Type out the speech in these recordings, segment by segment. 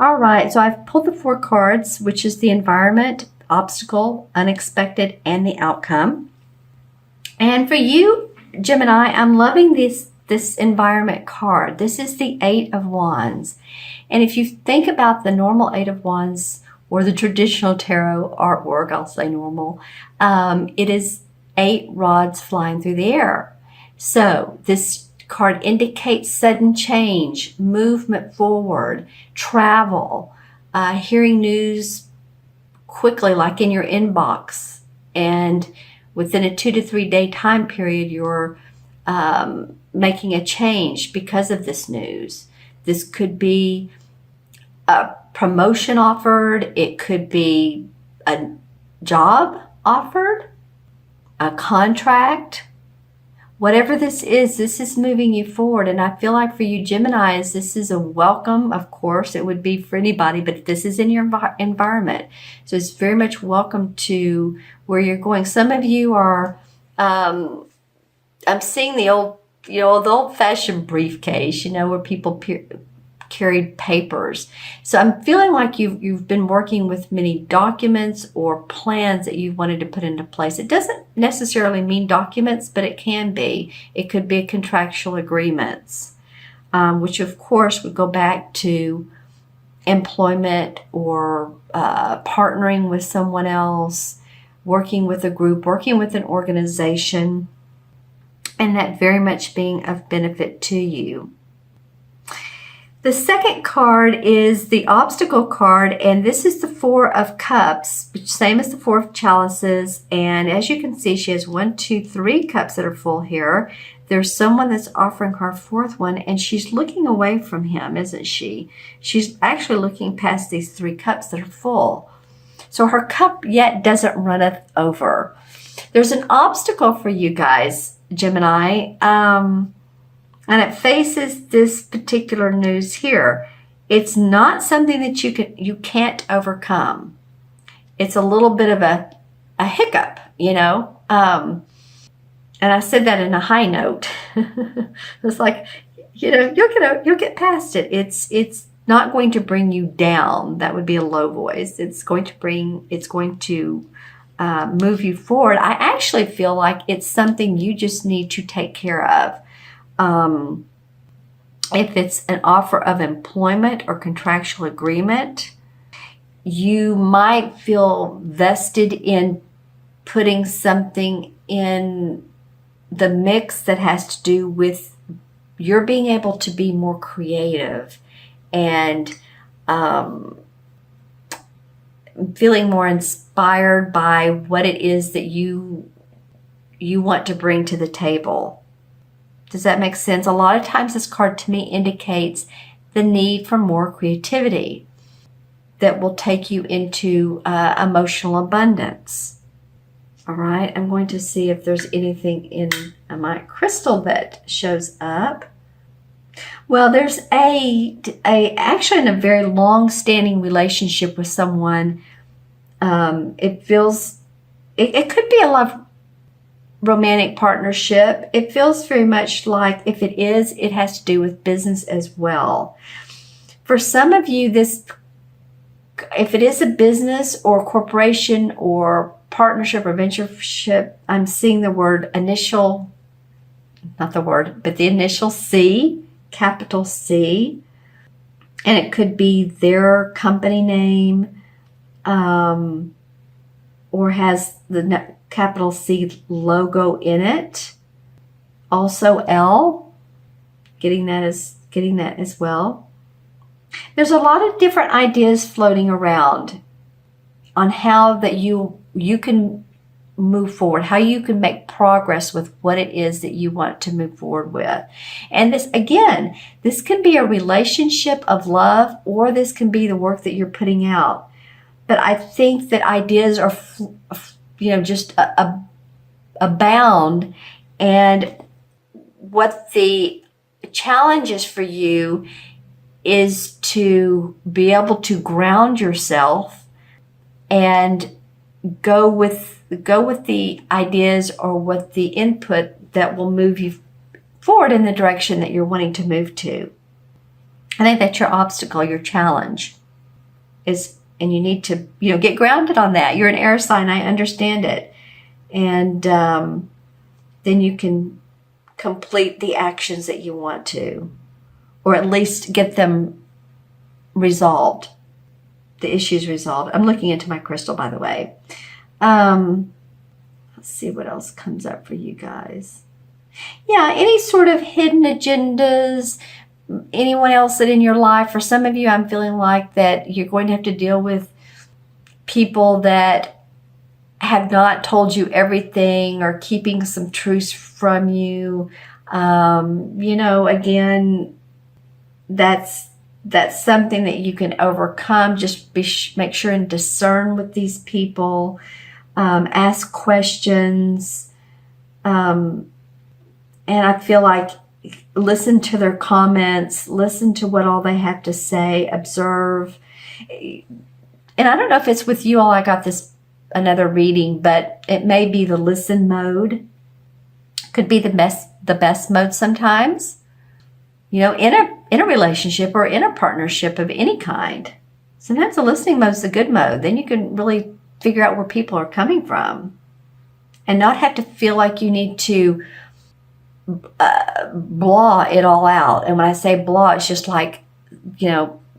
All right, so I've pulled the 4 cards, which is the environment, obstacle, unexpected, and the outcome. And for you, Gemini, I'm loving this environment card. This is the 8 of Wands. And if you think about the normal 8 of Wands or the traditional tarot artwork, I'll say normal, it is 8 rods flying through the air. So this card indicates sudden change, movement forward, travel, hearing news quickly, like in your inbox. And within a 2 to 3 day time period, you're making a change because of this news. This could be a promotion offered. It could be a job offered, a contract. Whatever this is moving you forward. And I feel like for you Geminis, this is a welcome. Of course, it would be for anybody, but this is in your environment. So it's very much welcome to where you're going. Some of you are, I'm seeing the old-fashioned briefcase, where people carried papers. So I'm feeling like you've been working with many documents or plans that you wanted to put into place. It doesn't necessarily mean documents, but it can be. It could be contractual agreements, which of course would go back to employment or partnering with someone else, working with a group, working with an organization, and that very much being of benefit to you. The second card is the obstacle card, and this is the 4 of Cups, which same as the 4 of Chalices. And as you can see, she has 1, 2, 3 cups that are full here. There's someone that's offering her a 4th one, and she's looking away from him, isn't she? She's actually looking past these 3 cups that are full. So her cup yet doesn't runneth over. There's an obstacle for you guys, Gemini. And it faces this particular news here. It's not something that you can't overcome. It's a little bit of a hiccup, And I said that in a high note. It's like, you'll get past it. It's not going to bring you down. That would be a low voice. It's going to move you forward. I actually feel like it's something you just need to take care of. If it's an offer of employment or contractual agreement, you might feel vested in putting something in the mix that has to do with your being able to be more creative and feeling more inspired by what it is that you want to bring to the table. Does that make sense? A lot of times this card to me indicates the need for more creativity that will take you into emotional abundance. All right, I'm going to see if there's anything in my crystal that shows up. Well, there's actually in a very long-standing relationship with someone. It could be a love romantic partnership. It feels very much like if it is, it has to do with business as well. For some of you, if it is a business or corporation or partnership or ventureship, I'm seeing the word initial, not the word, but the initial C, capital C. And it could be their company name, or has the capital C logo in it. Also L, getting that as well. There's a lot of different ideas floating around on how that you can move forward, how you can make progress with what it is that you want to move forward with. And this can be a relationship of love, or this can be the work that you're putting out. But I think that ideas are just abound. And what the challenge is for you is to be able to ground yourself and go with the ideas or with the input that will move you forward in the direction that you're wanting to move to. I think that's your obstacle, your challenge. and you need to, get grounded on that. You're an air sign. I understand it. And then you can complete the actions that you want to, or at least get them resolved, the issues resolved. I'm looking into my crystal, by the way. Let's see what else comes up for you guys. Yeah, any sort of hidden agendas, anyone else that in your life, for some of you, I'm feeling like that you're going to have to deal with people that have not told you everything or keeping some truths from you. Again, that's something that you can overcome. Just make sure and discern with these people. Ask questions. And I feel like listen to their comments, listen to what all they have to say, observe. And I don't know if it's with you all, I got another reading, but it may be the listen mode. Could be the best mode sometimes. In a relationship or in a partnership of any kind. Sometimes the listening mode is the good mode. Then you can really figure out where people are coming from and not have to feel like you need to blah it all out. And when I say blah, it's just like,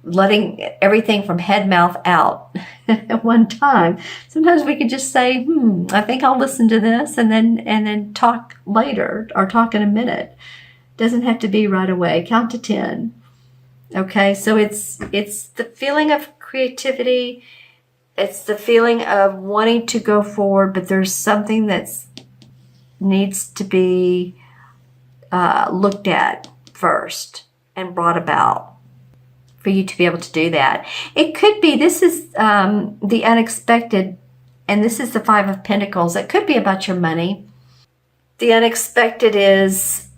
letting everything from head, mouth out at one time. Sometimes we could just say, I think I'll listen to this and then talk later or talk in a minute. Doesn't have to be right away. Count to 10. Okay, so it's the feeling of creativity. It's the feeling of wanting to go forward, but there's something that needs to be looked at first and brought about for you to be able to do that. It could be, this is the unexpected, and this is the Five of Pentacles. It could be about your money. The unexpected is,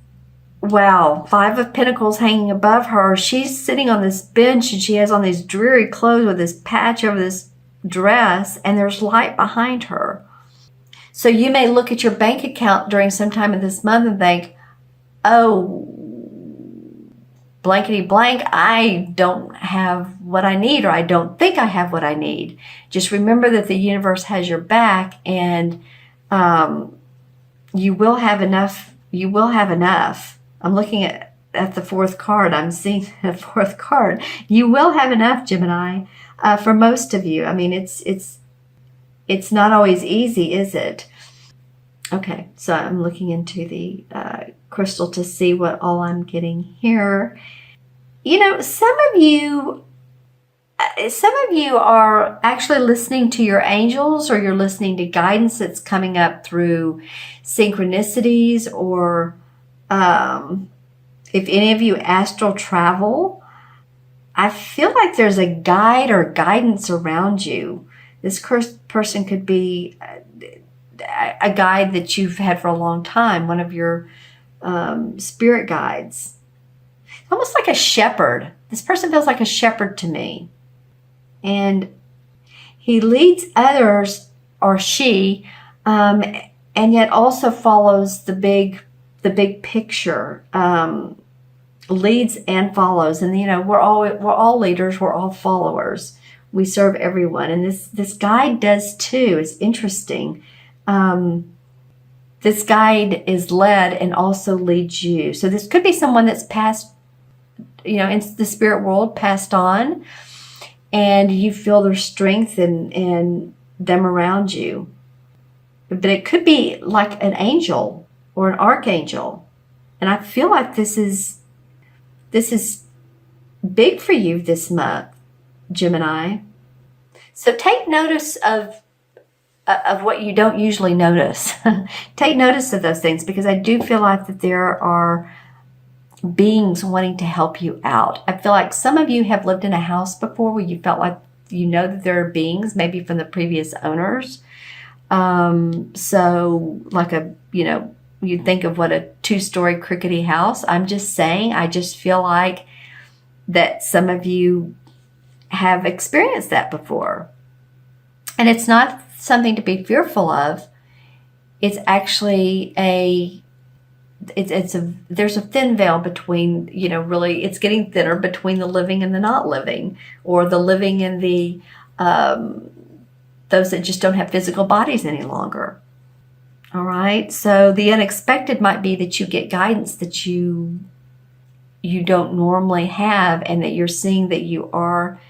wow, Five of Pentacles hanging above her. She's sitting on this bench and she has on these dreary clothes with this patch over this dress, and there's light behind her. So you may look at your bank account during some time of this month and think, oh, blankety blank, I don't have what I need, or I don't think I have what I need. Just remember that the universe has your back, and you will have enough. You will have enough. I'm looking at the fourth card. I'm seeing the fourth card. You will have enough, Gemini, for most of you. I mean, it's not always easy, is it? Okay, so I'm looking into the crystal to see what all I'm getting here. Some of you are actually listening to your angels, or you're listening to guidance that's coming up through synchronicities, or if any of you astral travel, I feel like there's a guide or guidance around you. This person could be a guide that you've had for a long time, one of your spirit guides. Almost like a shepherd. This person feels like a shepherd to me. And he leads others, or she, and yet also follows the big picture. Leads and follows. And we're all leaders, we're all followers. We serve everyone. And this guide does too. It's interesting. This guide is led and also leads you. So this could be someone that's passed, in the spirit world, passed on, and you feel their strength and them around you. But it could be like an angel or an archangel. And I feel like this is big for you this month, Gemini. So take notice of what you don't usually notice. Take notice of those things, because I do feel like that there are beings wanting to help you out. I feel like some of you have lived in a house before where you felt like that there are beings, maybe from the previous owners. So like you think of what a 2-story crickety house. I'm just saying, I just feel like that some of you have experienced that before. And it's not something to be fearful of. It's actually there's a thin veil between, really it's getting thinner between the living and the not living, or the living and the those that just don't have physical bodies any longer. All right. So the unexpected might be that you get guidance that you don't normally have, and that you're seeing that you are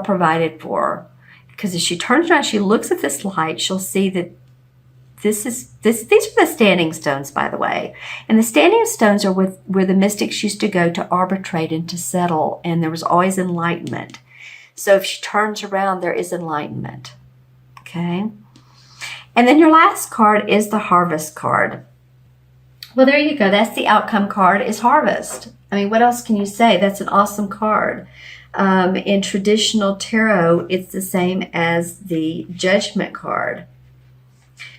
provided for. Because as she turns around, she looks at this light, she'll see that these are the standing stones, by the way. And the standing stones are where the mystics used to go to arbitrate and to settle, and there was always enlightenment. So if she turns around, there is enlightenment. Okay? And then your last card is the harvest card. Well, there you go. That's the outcome card, is harvest. I mean, what else can you say? That's an awesome card. In traditional tarot, it's the same as the judgment card.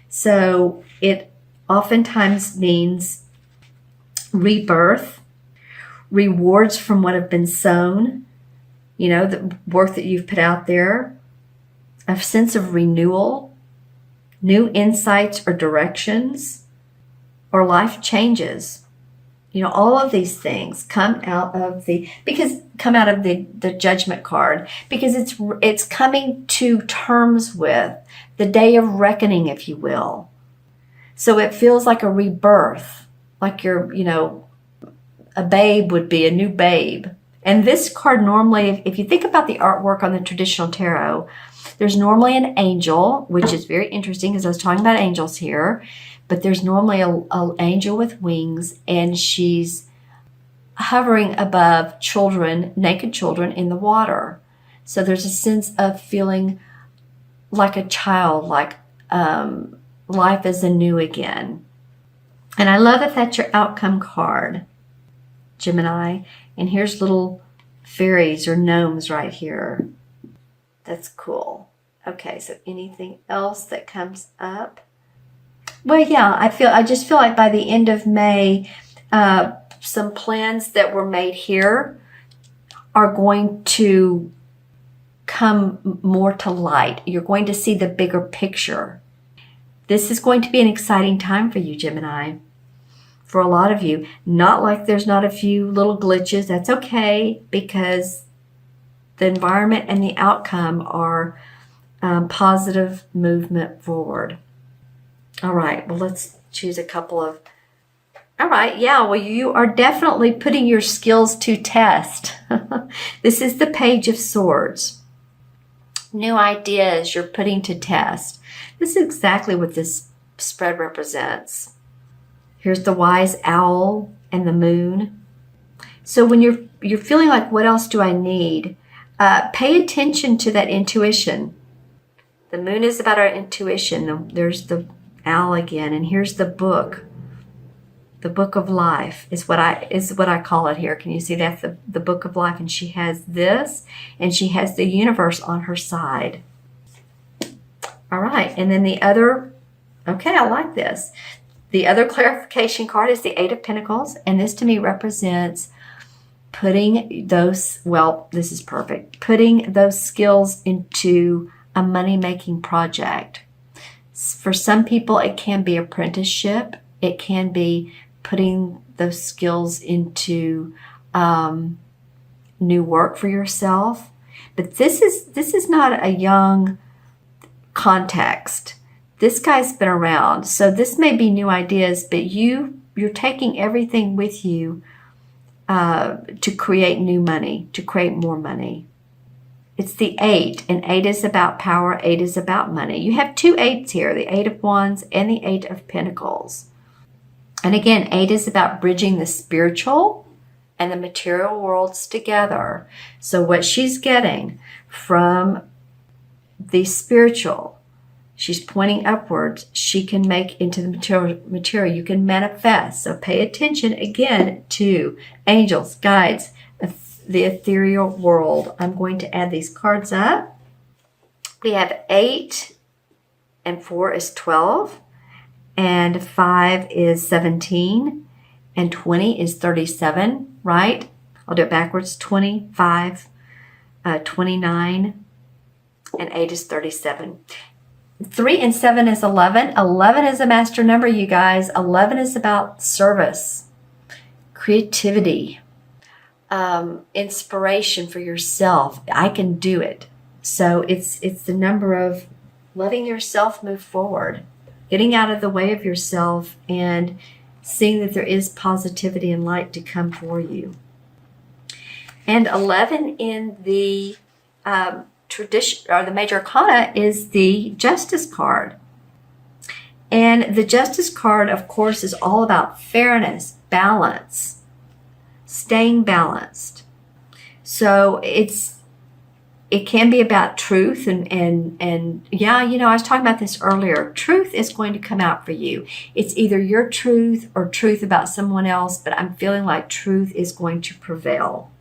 So it oftentimes means rebirth, rewards from what have been sown, the work that you've put out there, a sense of renewal, new insights or directions, or life changes. All of these things come out of the judgment card, because it's coming to terms with the day of reckoning, if you will. So it feels like a rebirth, like you're, a babe would be a new babe. And this card normally, if you think about the artwork on the traditional tarot, there's normally an angel, which is very interesting because I was talking about angels here. But there's normally an angel with wings, and she's hovering above children, naked children in the water. So there's a sense of feeling like a child, like life is anew again. And I love that that's your outcome card, Gemini. And here's little fairies or gnomes right here. That's cool. Okay, so anything else that comes up? Well, yeah, I just feel like by the end of May, some plans that were made here are going to come more to light. You're going to see the bigger picture. This is going to be an exciting time for you, Gemini. For a lot of you, not like there's not a few little glitches. That's okay, because the environment and the outcome are positive movement forward. All right, well, let's choose a couple of... All right, yeah, well, you are definitely putting your skills to test. This is the Page of Swords. New ideas you're putting to test. This is exactly what this spread represents. Here's the wise owl and the moon. So when you're feeling like, what else do I need? Pay attention to that intuition. The moon is about our intuition. There's the owl again, and here's the book. The book of life is what I call it here. Can you see that's the book of life? And she has this, and she has the universe on her side. All right, and then the other, okay, I like this. The other clarification card is the Eight of Pentacles, and this to me represents putting those, well, this is perfect, putting those skills into a money-making project. For some people, it can be apprenticeship. It can be putting those skills into new work for yourself. But this is not a young context. This guy's been around. So this may be new ideas, but you're taking everything with you to create new money, to create more money. It's the 8, and 8 is about power, 8 is about money. You have two 8s here, the 8 of Wands and the 8 of Pentacles. And again, 8 is about bridging the spiritual and the material worlds together. So what she's getting from the spiritual, she's pointing upwards, she can make into the material. You can manifest. So pay attention again to angels, guides, the ethereal world. I'm going to add these cards up. We have 8 and 4 is 12, and 5 is 17, and 20 is 37, right? I'll do it backwards. 25, 29, and 8 is 37. 3 and 7 is 11. 11 is a master number, you guys. 11 is about service, creativity, inspiration for yourself. I can do it. So it's the number of letting yourself move forward, getting out of the way of yourself, and seeing that there is positivity and light to come for you. And 11 in the tradition, or the major arcana, is the Justice card. And the Justice card, of course, is all about fairness, balance, staying balanced. So it can be about truth, and yeah, you know, I was talking about this earlier. Truth is going to come out for you. It's either your truth or truth about someone else, but I'm feeling like truth is going to prevail.